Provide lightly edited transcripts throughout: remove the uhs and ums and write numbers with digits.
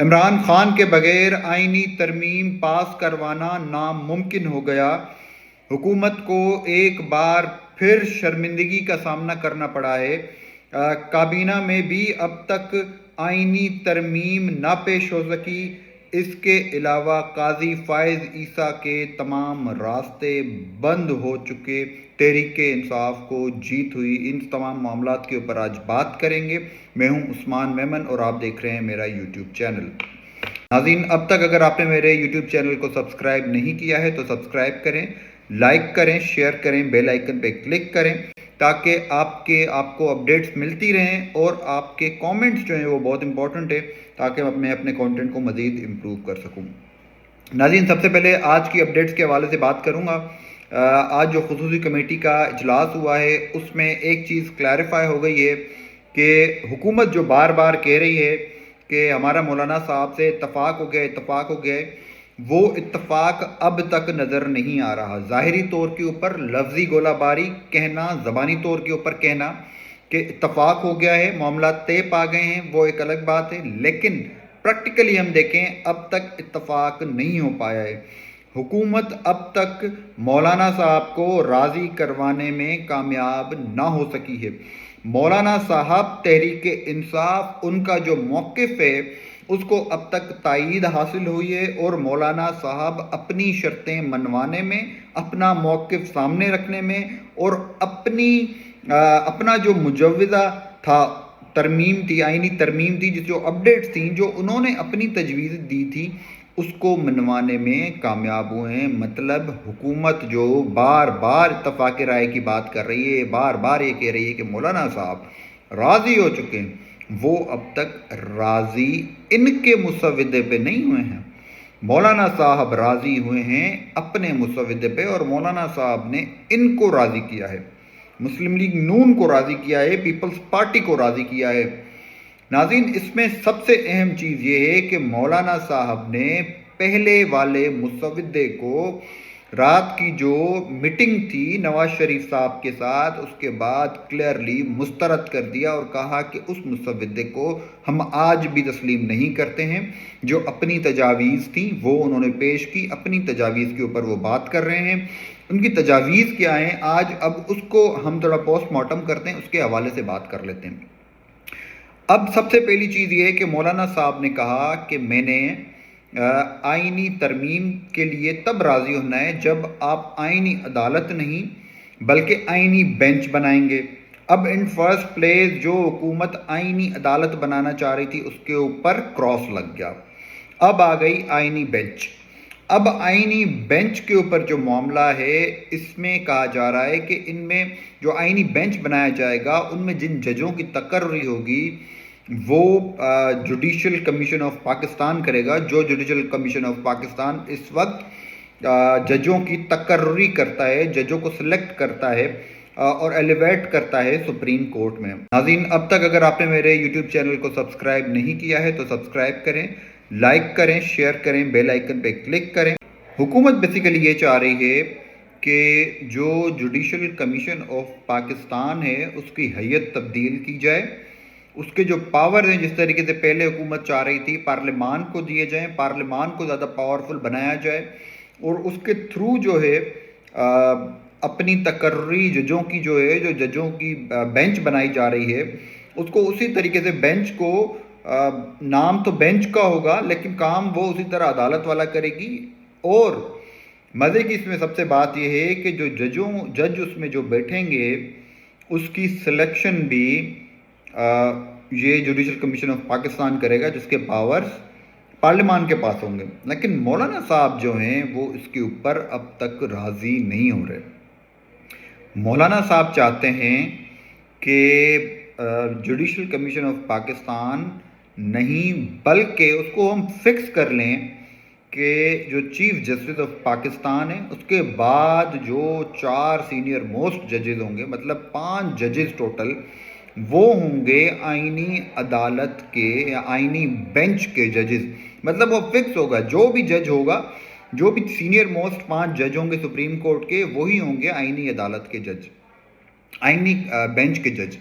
عمران خان کے بغیر آئینی ترمیم پاس کروانا ناممکن ہو گیا۔ حکومت کو ایک بار پھر شرمندگی کا سامنا کرنا پڑا ہے۔ کابینہ میں بھی اب تک آئینی ترمیم نہ پیش ہو سکی۔ اس کے علاوہ قاضی فائز عیسیٰ کے تمام راستے بند ہو چکے۔ تحریک انصاف کو جیت ہوئی۔ ان تمام معاملات کے اوپر آج بات کریں گے۔ میں ہوں عثمان میمن اور آپ دیکھ رہے ہیں میرا یوٹیوب چینل۔ ناظرین، اب تک اگر آپ نے میرے یوٹیوب چینل کو سبسکرائب نہیں کیا ہے تو سبسکرائب کریں، لائک کریں، شیئر کریں، بیل آئیکن پہ کلک کریں تاکہ آپ کو اپڈیٹس ملتی رہیں، اور آپ کے کامنٹس جو ہیں وہ بہت امپورٹنٹ ہے تاکہ میں اپنے کانٹینٹ کو مزید امپروو کر سکوں۔ ناظرین، سب سے پہلے آج کی اپڈیٹس کے حوالے سے بات کروں گا۔ آج جو خصوصی کمیٹی کا اجلاس ہوا ہے اس میں ایک چیز کلیریفائی ہو گئی ہے کہ حکومت جو بار بار کہہ رہی ہے کہ ہمارا مولانا صاحب سے اتفاق ہو گیا ہے، وہ اتفاق اب تک نظر نہیں آ رہا۔ ظاہری طور کے اوپر لفظی گولہ باری کہنا، زبانی طور کے اوپر کہنا کہ اتفاق ہو گیا ہے، معاملات طے پا گئے ہیں، وہ ایک الگ بات ہے، لیکن پریکٹیکلی ہم دیکھیں اب تک اتفاق نہیں ہو پایا ہے۔ حکومت اب تک مولانا صاحب کو راضی کروانے میں کامیاب نہ ہو سکی ہے۔ مولانا صاحب تحریک انصاف، ان کا جو موقف ہے اس کو اب تک تائید حاصل ہوئی ہے، اور مولانا صاحب اپنی شرطیں منوانے میں، اپنا موقف سامنے رکھنے میں، اور اپنا جو مجوزہ تھا، ترمیم تھی، آئینی ترمیم تھی، جو اپڈیٹس تھیں جو انہوں نے اپنی تجویز دی تھی، اس کو منوانے میں کامیاب ہوئے ہیں۔ مطلب حکومت جو بار بار اتفاق رائے کی بات کر رہی ہے، بار بار یہ کہہ رہی ہے کہ مولانا صاحب راضی ہو چکے ہیں، وہ اب تک راضی ان کے مسودے پہ نہیں ہوئے ہیں۔ مولانا صاحب راضی ہوئے ہیں اپنے مسودے پہ، اور مولانا صاحب نے ان کو راضی کیا ہے، مسلم لیگ نون کو راضی کیا ہے، پیپلز پارٹی کو راضی کیا ہے۔ ناظرین، اس میں سب سے اہم چیز یہ ہے کہ مولانا صاحب نے پہلے والے مسودے کو، رات کی جو میٹنگ تھی نواز شریف صاحب کے ساتھ، اس کے بعد کلیئرلی مسترد کر دیا اور کہا کہ اس مسودے کو ہم آج بھی تسلیم نہیں کرتے ہیں۔ جو اپنی تجاویز تھیں وہ انہوں نے پیش کی، اپنی تجاویز کے اوپر وہ بات کر رہے ہیں۔ ان کی تجاویز کیا ہیں آج، اب اس کو ہم تھوڑا پوسٹ مارٹم کرتے ہیں، اس کے حوالے سے بات کر لیتے ہیں۔ اب سب سے پہلی چیز یہ ہے کہ مولانا صاحب نے کہا کہ میں نے آئینی ترمیم کے لیے تب راضی ہونا ہے جب آپ آئینی عدالت نہیں بلکہ آئینی بینچ بنائیں گے۔ اب ان فرسٹ پلیس جو حکومت آئینی عدالت بنانا چاہ رہی تھی اس کے اوپر کراس لگ گیا۔ اب آ گئی آئینی بینچ۔ اب آئینی بینچ کے اوپر جو معاملہ ہے، اس میں کہا جا رہا ہے کہ ان میں جو آئینی بینچ بنایا جائے گا ان میں جن ججوں کی تقرری ہوگی وہ جوڈیشل کمیشن آف پاکستان کرے گا۔ جو جوڈیشل کمیشن آف پاکستان اس وقت ججوں کی تقرری کرتا ہے، ججوں کو سلیکٹ کرتا ہے اور ایلیویٹ کرتا ہے سپریم کورٹ میں۔ ناظرین، اب تک اگر آپ نے میرے یوٹیوب چینل کو سبسکرائب نہیں کیا ہے تو سبسکرائب کریں، لائک کریں، شیئر کریں، بیل آئیکن پہ کلک کریں۔ حکومت بیسیکلی یہ چاہ رہی ہے کہ جو جوڈیشل کمیشن آف پاکستان ہے اس کی حیت تبدیل کی جائے، اس کے جو پاور ہیں جس طریقے سے پہلے حکومت چاہ رہی تھی پارلیمان کو دیے جائیں، پارلیمان کو زیادہ پاورفل بنایا جائے، اور اس کے تھرو جو ہے اپنی تقرری ججوں کی جو ہے، جو ججوں کی بینچ بنائی جا رہی ہے، اس کو اسی طریقے سے بینچ کو، نام تو بینچ کا ہوگا لیکن کام وہ اسی طرح عدالت والا کرے گی۔ اور مزے کی اس میں سب سے بات یہ ہے کہ جو جج اس میں جو بیٹھیں گے اس کی سلیکشن بھی یہ جوڈیشل کمیشن آف پاکستان کرے گا، جس کے پاورز پارلیمان کے پاس ہوں گے۔ لیکن مولانا صاحب جو ہیں وہ اس کے اوپر اب تک راضی نہیں ہو رہے۔ مولانا صاحب چاہتے ہیں کہ جوڈیشل کمیشن آف پاکستان نہیں بلکہ اس کو ہم فکس کر لیں کہ جو چیف جسٹس آف پاکستان ہے اس کے بعد جو 4 سینئر موسٹ ججز ہوں گے، مطلب 5 ججز ٹوٹل، وہ ہوں گے آئینی عدالت کے یا آئینی بینچ کے ججز۔ مطلب وہ فکس ہوگا، جو بھی جج ہوگا، جو بھی سینئر موسٹ 5 جج ہوں گے سپریم کورٹ کے، وہی ہوں گے آئینی عدالت کے جج، آئینی بینچ کے جج۔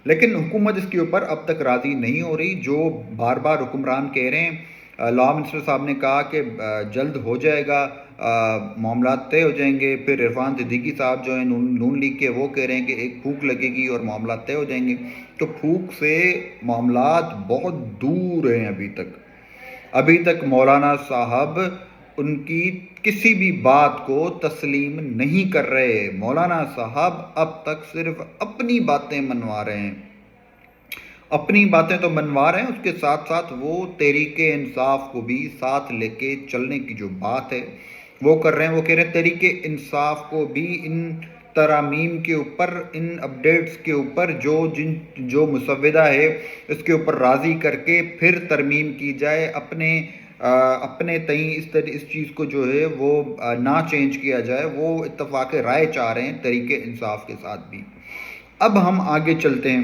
لیکن حکومت اس کے اوپر اب تک راضی نہیں ہو رہی. جو بار بار حکمران کہہ رہے ہیں، لا منسٹر صاحب نے کہا کہ جلد ہو جائے گا، معاملات طے ہو جائیں گے. پھر عرفان صدیقی صاحب جو ہیں نون لیگ کے، وہ کہہ رہے ہیں کہ ایک پھونک لگے گی اور معاملات طے ہو جائیں گے. تو پھونک سے معاملات بہت دور ہیں. ابھی تک مولانا صاحب ان کی کسی بھی بات کو تسلیم نہیں کر رہے. مولانا صاحب اب تک صرف اپنی باتیں منوا رہے ہیں. اپنی باتیں تو منوا رہے ہیں، اس کے ساتھ ساتھ وہ تحریک انصاف کو بھی ساتھ لے کے چلنے کی جو بات ہے وہ کر رہے ہیں. وہ کہہ رہے ہیں تحریک انصاف کو بھی ان ترامیم کے اوپر، ان اپڈیٹس کے اوپر جو مسودہ ہے اس کے اوپر راضی کر کے پھر ترمیم کی جائے. اپنے تئیں اس چیز کو جو ہے وہ نہ چینج کیا جائے. وہ اتفاق رائے چاہ رہے ہیں تحریک انصاف کے ساتھ بھی. اب ہم آگے چلتے ہیں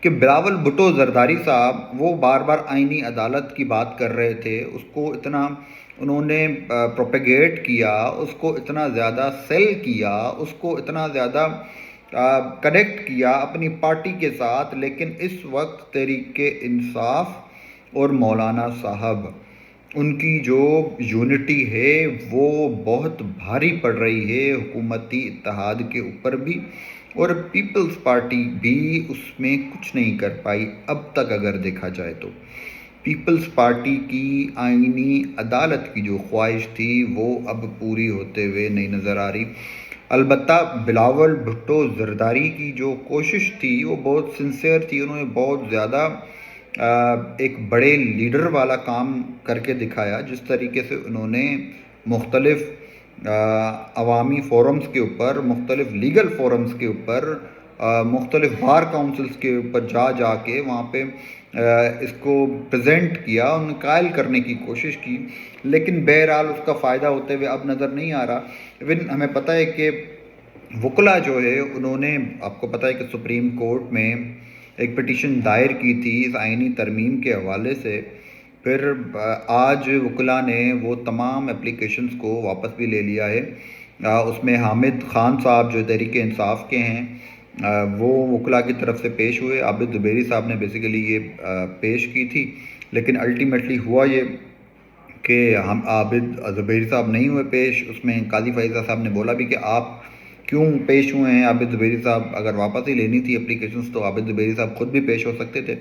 کہ بلاول بھٹو زرداری صاحب وہ بار بار آئینی عدالت کی بات کر رہے تھے. اس کو اتنا انہوں نے پروپیگیٹ کیا، اس کو اتنا زیادہ سیل کیا، اس کو اتنا زیادہ کنیکٹ کیا اپنی پارٹی کے ساتھ. لیکن اس وقت تحریک انصاف اور مولانا صاحب، ان کی جو یونٹی ہے وہ بہت بھاری پڑ رہی ہے حکومتی اتحاد کے اوپر بھی، اور پیپلز پارٹی بھی اس میں کچھ نہیں کر پائی اب تک. اگر دیکھا جائے تو پیپلز پارٹی کی آئینی عدالت کی جو خواہش تھی وہ اب پوری ہوتے ہوئے نہیں نظر آ رہی. البتہ بلاول بھٹو زرداری کی جو کوشش تھی وہ بہت سنسیئر تھی. انہوں نے بہت زیادہ ایک بڑے لیڈر والا کام کر کے دکھایا. جس طریقے سے انہوں نے مختلف عوامی فورمز کے اوپر، مختلف لیگل فورمز کے اوپر، مختلف بار کاؤنسلز کے اوپر جا کے وہاں پہ اس کو پریزنٹ کیا، ان قائل کرنے کی کوشش کی. لیکن بہرحال اس کا فائدہ ہوتے ہوئے اب نظر نہیں آ رہا. ایون ہمیں پتہ ہے کہ وکلا جو ہے انہوں نے، آپ کو پتہ ہے کہ سپریم کورٹ میں ایک پٹیشن دائر کی تھی اس آئینی ترمیم کے حوالے سے. پھر آج وکلا نے وہ تمام اپلیکیشنز کو واپس بھی لے لیا ہے. اس میں حامد خان صاحب جو تحریک انصاف کے ہیں وہ وکلا کی طرف سے پیش ہوئے. عابد زبیری صاحب نے بیسیکلی یہ پیش کی تھی، لیکن الٹیمیٹلی ہوا یہ کہ ہم عابد زبیری صاحب نہیں ہوئے پیش. اس میں قاضی فائزہ صاحب نے بولا بھی کہ آپ کیوں پیش ہوئے ہیں عابد زبیری صاحب؟ اگر واپس ہی لینی تھی اپلیکیشنز تو عابد زبیری صاحب خود بھی پیش ہو سکتے تھے.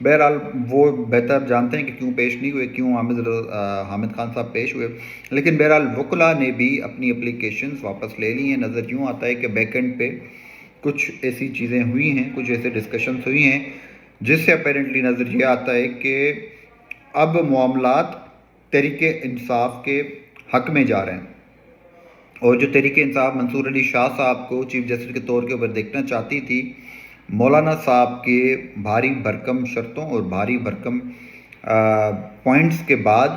بہرحال وہ بہتر جانتے ہیں کہ کیوں پیش نہیں ہوئے، کیوں حامد خان صاحب پیش ہوئے. لیکن بہرحال وکلا نے بھی اپنی اپلیکیشنز واپس لے لی ہیں. نظر یوں آتا ہے کہ بیک اینڈ پہ کچھ ایسی چیزیں ہوئی ہیں، کچھ ایسے ڈسکشنز ہوئی ہیں جس سے اپیرنٹلی نظر یہ آتا ہے کہ اب معاملات تحریک انصاف کے حق میں جا رہے ہیں. اور جو تحریک انصاف منصور علی شاہ صاحب کو چیف جسٹس کے طور کے اوپر دیکھنا چاہتی تھی، مولانا صاحب کے بھاری بھرکم شرطوں اور بھاری بھرکم پوائنٹس کے بعد،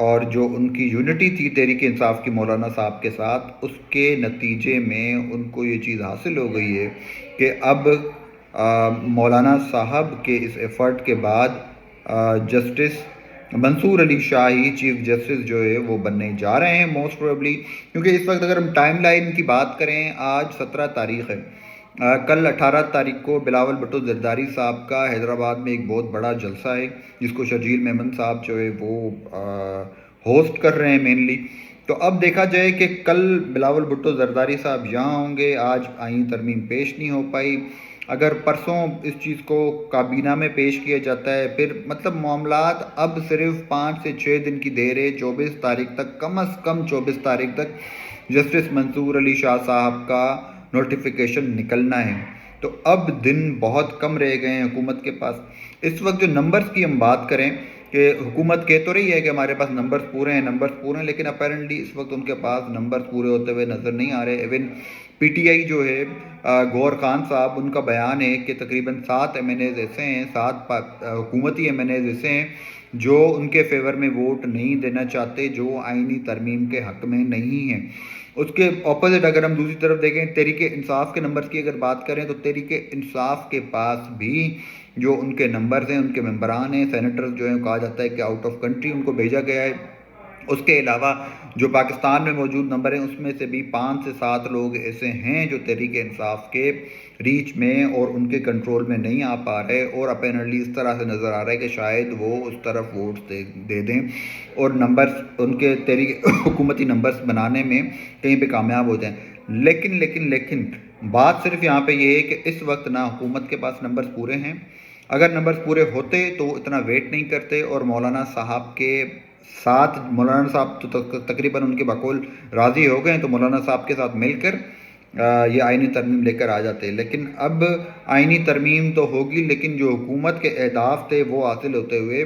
اور جو ان کی یونٹی تھی تحریک انصاف کی مولانا صاحب کے ساتھ، اس کے نتیجے میں ان کو یہ چیز حاصل ہو گئی ہے کہ اب مولانا صاحب کے اس ایفرٹ کے بعد جسٹس منصور علی شاہ ہی چیف جسٹس جو ہے وہ بننے جا رہے ہیں موسٹ پروبلی. کیونکہ اس وقت اگر ہم ٹائم لائن کی بات کریں، آج 17 تاریخ ہے. کل 18 تاریخ کو بلاول بھٹو زرداری صاحب کا حیدرآباد میں ایک بہت بڑا جلسہ ہے جس کو شرجیل میمن صاحب جو ہے وہ ہوسٹ کر رہے ہیں مینلی. تو اب دیکھا جائے کہ کل بلاول بھٹو زرداری صاحب یہاں ہوں گے. آج آئینی ترمیم پیش نہیں ہو پائی. اگر پرسوں اس چیز کو کابینہ میں پیش کیا جاتا ہے، پھر مطلب معاملات اب صرف 5 سے 6 دن کی دیر ہے. 24 تاریخ تک، کم از کم 24 تاریخ تک جسٹس منصور علی شاہ صاحب کا نوٹیفیکیشن نکلنا ہے. تو اب دن بہت کم رہ گئے ہیں حکومت کے پاس. اس وقت جو نمبرز کی ہم بات کریں کہ حکومت کہہ تو رہی ہے کہ ہمارے پاس نمبرز پورے ہیں، لیکن اپیرنٹلی اس وقت ان کے پاس نمبرز پورے ہوتے ہوئے نظر نہیں آ رہے. ایون پی ٹی آئی جو ہے، گور خان صاحب، ان کا بیان ہے کہ تقریباً 7 ایم این ایز ایسے ہیں، 7 حکومتی ایم این ایز ایسے ہیں جو ان کے فیور میں ووٹ نہیں دینا چاہتے، جو آئینی ترمیم کے حق میں نہیں ہیں. اس کے اپوزٹ اگر ہم دوسری طرف دیکھیں، تحریک انصاف کے نمبرز کی اگر بات کریں تو تحریک انصاف کے پاس بھی جو ان کے نمبرز ہیں، ان کے ممبران ہیں، سینیٹرز جو ہیں، کہا جاتا ہے کہ آؤٹ آف کنٹری ان کو بھیجا گیا ہے. اس کے علاوہ جو پاکستان میں موجود نمبر ہیں اس میں سے بھی 5 سے 7 لوگ ایسے ہیں جو تحریک انصاف کے ریچ میں اور ان کے کنٹرول میں نہیں آ پا رہے، اور اپیرنٹلی اس طرح سے نظر آ رہا ہے کہ شاید وہ اس طرف ووٹس دے دیں اور نمبرز ان کے تحریک حکومتی نمبرز بنانے میں کہیں پہ کامیاب ہو جائیں۔ لیکن بات صرف یہاں پہ یہ ہے کہ اس وقت نہ حکومت کے پاس نمبرز پورے ہیں، اگر نمبرز پورے ہوتے تو اتنا ویٹ نہیں کرتے، اور مولانا صاحب کے ساتھ، مولانا صاحب تو تقریباً ان کے بقول راضی ہو گئے، تو مولانا صاحب کے ساتھ مل کر یہ آئینی ترمیم لے کر آ جاتے۔ لیکن اب آئینی ترمیم تو ہوگی، لیکن جو حکومت کے اہداف تھے وہ حاصل ہوتے ہوئے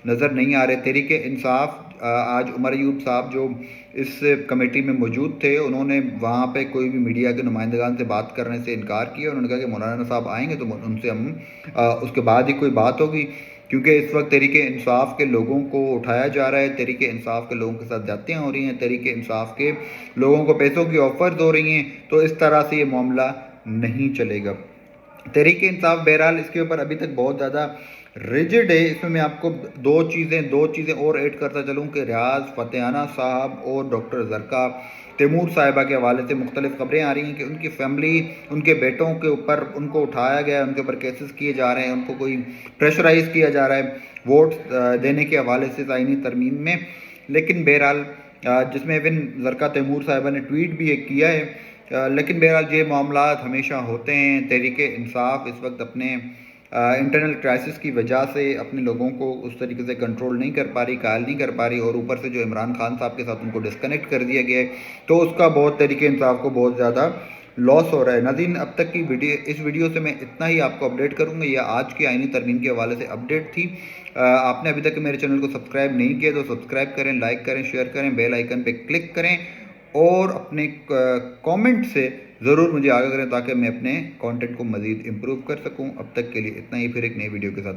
نظر نہیں آ رہے۔ تحریک انصاف، آج عمر ایوب صاحب جو اس کمیٹی میں موجود تھے، انہوں نے وہاں پہ کوئی بھی میڈیا کے نمائندگان سے بات کرنے سے انکار کیا، انہوں نے کہا کہ مولانا صاحب آئیں گے تو ان سے ہم اس کے بعد ہی کوئی بات ہوگی، کیونکہ اس وقت تحریک انصاف کے لوگوں کو اٹھایا جا رہا ہے، تحریک انصاف کے لوگوں کے ساتھ زیادتیاں ہو رہی ہیں، تحریک انصاف کے لوگوں کو پیسوں کی آفرز ہو رہی ہیں، تو اس طرح سے یہ معاملہ نہیں چلے گا۔ تحریک انصاف بہرحال اس کے اوپر ابھی تک بہت زیادہ ریجڈ ہے۔ اس میں آپ کو دو چیزیں اور ایڈ کرتا چلوں کہ ریاض فتحانہ صاحب اور ڈاکٹر زرکا تیمور صاحبہ کے حوالے سے مختلف خبریں آ رہی ہیں کہ ان کی فیملی، ان کے بیٹوں کے اوپر ان کو اٹھایا گیا ہے، ان کے اوپر کیسز کیے جا رہے ہیں، ان کو کوئی پریشرائز کیا جا رہا ہے ووٹ دینے کے حوالے سے آئینی ترمیم میں۔ لیکن بہرحال جس میں ایون زرکا تیمور صاحبہ نے ٹویٹ بھی ایک کیا ہے، لیکن بہرحال یہ معاملات ہمیشہ ہوتے ہیں۔ تحریک انصاف اس وقت اپنے انٹرنل کرائسس کی وجہ سے اپنے لوگوں کو اس طریقے سے کنٹرول نہیں کر پا رہی، قائل نہیں کر پا رہی، اور اوپر سے جو عمران خان صاحب کے ساتھ ان کو ڈسکنیکٹ کر دیا گیا ہے، تو اس کا بہت تحریک انصاف کو بہت زیادہ لاس ہو رہا ہے۔ ناظرین، اب تک کی اس ویڈیو سے میں اتنا ہی آپ کو اپڈیٹ کروں گا، یہ آج کی آئینی ترمیم کے حوالے سے اپڈیٹ تھی۔ آپ نے ابھی تک میرے چینل کو سبسکرائب نہیں کیا تو سبسکرائب کریں، لائک کریں، شیئر کریں، بیل آئیکن پہ کلک کریں، اور اپنے کامنٹ سے ضرور مجھے آگاہ کریں تاکہ میں اپنے کانٹینٹ کو مزید امپروو کر سکوں۔ اب تک کے لیے اتنا ہی، پھر ایک نئی ویڈیو کے ساتھ